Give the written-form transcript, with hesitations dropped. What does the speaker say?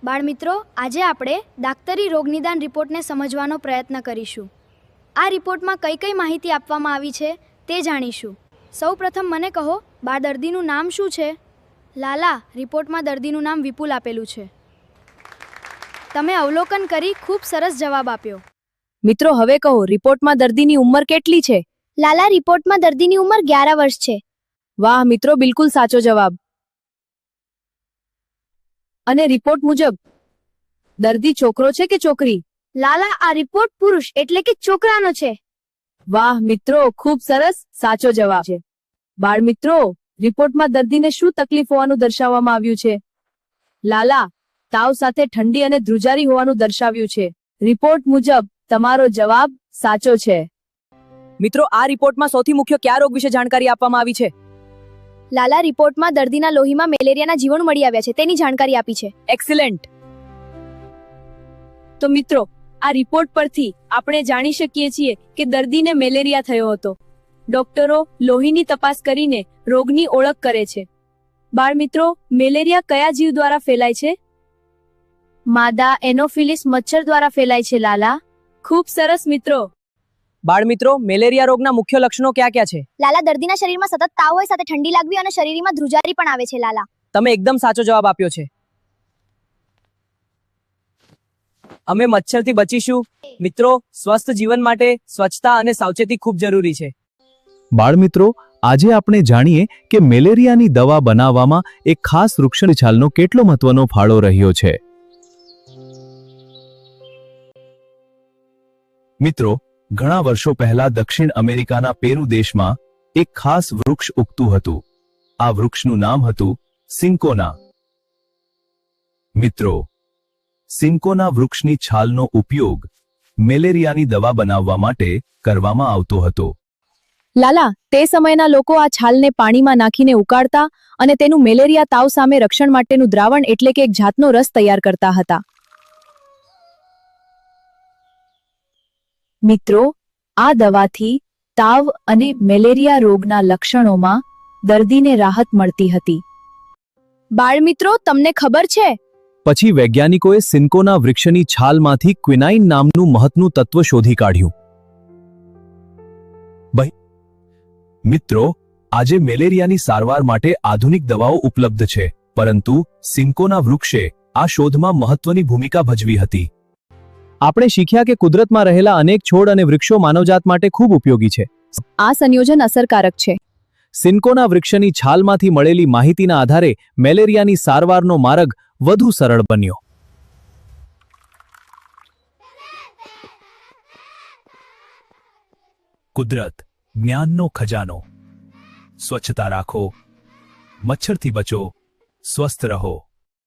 બાળમિત્રો, આજે આપણે દાક્તરી રોગનિદાન રિપોર્ટને સમજવાનો પ્રયત્ન કરીશું. આ રિપોર્ટમાં કઈ કઈ માહિતી આપવામાં આવી છે તે જાણીશું. સૌપ્રથમ મને કહો, બાળ દર્દીનું નામ શું છે? લાલા, રિપોર્ટમાં દર્દીનું નામ વિપુલ આપેલું છે. તમે અવલોકન કરી ખૂબ સરસ જવાબ આપ્યો. મિત્રો, હવે કહો, રિપોર્ટમાં દર્દીની ઉંમર કેટલી છે? લાલા, રિપોર્ટમાં દર્દીની ઉંમર 11 વર્ષ છે. વાહ મિત્રો, બિલકુલ સાચો જવાબ. અને રિપોર્ટ મુજબ દર્દી છોકરો છે કે છોકરી? લાલા, આ રિપોર્ટ પુરુષ એટલે કે છોકરાનો છે. વાહ મિત્રો, ખૂબ સરસ, સાચો જવાબ છે. બાળ મિત્રો, રિપોર્ટમાં દર્દીને શું તકલીફ હોવાનું દર્શાવવામાં આવ્યું છે? લાલા, તાવ સાથે ઠંડી અને ધ્રુજારી હોવાનું દર્શાવ્યું છે. રિપોર્ટ મુજબ તમારો જવાબ સાચો છે. મિત્રો, આ રિપોર્ટમાં સૌથી મુખ્ય કયા રોગ વિશે જાણકારી આપવામાં આવી છે? લાલા, રિપોર્ટમાં દર્દીના લોહીમાં મેલેરિયાના જીવાણુ મળી આવ્યા છે તેની જાણકારી આપી છે. એક્સેલન્ટ. તો મિત્રો, આ રિપોર્ટ પરથી આપણે જાણી શકીએ છીએ કે દર્દીને મેલેરિયા થયો હતો. ડોક્ટરો લોહીની તપાસ કરીને રોગની ઓળખ કરે છે. બાળ મિત્રો, મેલેરિયા કયા જીવ દ્વારા ફેલાય છે? માદા એનોફિલિસ મચ્છર દ્વારા ફેલાય છે. લાલા, ખૂબ સરસ મિત્રો. બાળ મિત્રો, મેલેરિયા રોગના મુખ્ય લક્ષણો કયા કયા છે? લાલા, દર્દીના શરીરમાં સતત તાવ હોય, સાથે ઠંડી લાગવી અને શરીરમાં ધ્રુજારી પણ આવે છે. લાલા, તમે એકદમ સાચો જવાબ આપ્યો છે. અમે મચ્છરથી બચીશું. મિત્રો, સ્વસ્થ જીવન માટે સ્વચ્છતા અને સાવચેતી ખૂબ જરૂરી છે. બાળમિત્રો, આજે આપણે જાણીએ કે મેલેરિયાની દવા બનાવવામાં એક ખાસ વૃક્ષની છાલનો કેટલો મહત્વનો ફાળો રહ્યો છે. મિત્રો, ઘણા વર્ષો પહેલા દક્ષિણ અમેરિકાના પેરુ દેશમાં એક ખાસ વૃક્ષ ઉગતું હતું. આ વૃક્ષનું નામ હતું સિન્કોના. મિત્રો, સિન્કોના વૃક્ષની છાલનો ઉપયોગ મેલેરિયાની દવા બનાવવા માટે કરવામાં આવતો હતો. લાલા, તે સમયના લોકો આ છાલને પાણીમાં નાખીને ઉકાળતા અને તેનું મેલેરિયા તાવ સામે રક્ષણ માટેનું દ્રાવણ એટલે કે એક જાતનો રસ તૈયાર કરતા હતા. મિત્રો, આ દવાથી તાવ અને મેલેરિયા રોગના લક્ષણોમાં દર્દીને રાહત મળતી હતી. બાળ મિત્રો, તમને ખબર છે? પછી વૈજ્ઞાનિકોએ સિન્કોના વૃક્ષની છાલમાંથી ક્વિનાઇન નામનું મહત્વનું તત્વ શોધી કાઢ્યું. મિત્રો, આજે મેલેરિયાની સારવાર માટે આધુનિક દવાઓ ઉપલબ્ધ છે, પરંતુ સિન્કોના વૃક્ષે આ શોધમાં મહત્વની ભૂમિકા ભજવી હતી. આપણે શીખ્યા કે કુદરતમાં રહેલા અનેક છોડ અને વૃક્ષો માનવજાત માટે ખૂબ ઉપયોગી છે. આ સંયોજન અસરકારક છે. સિન્કોના વૃક્ષની છાલમાંથી મળેલી માહિતીના આધારે મેલેરિયાની સારવારનો માર્ગ વધુ સરળ બન્યો. કુદરત, જ્ઞાનનો ખજાનો. સ્વચ્છતા રાખો, મચ્છરથી બચો, સ્વસ્થ રહો.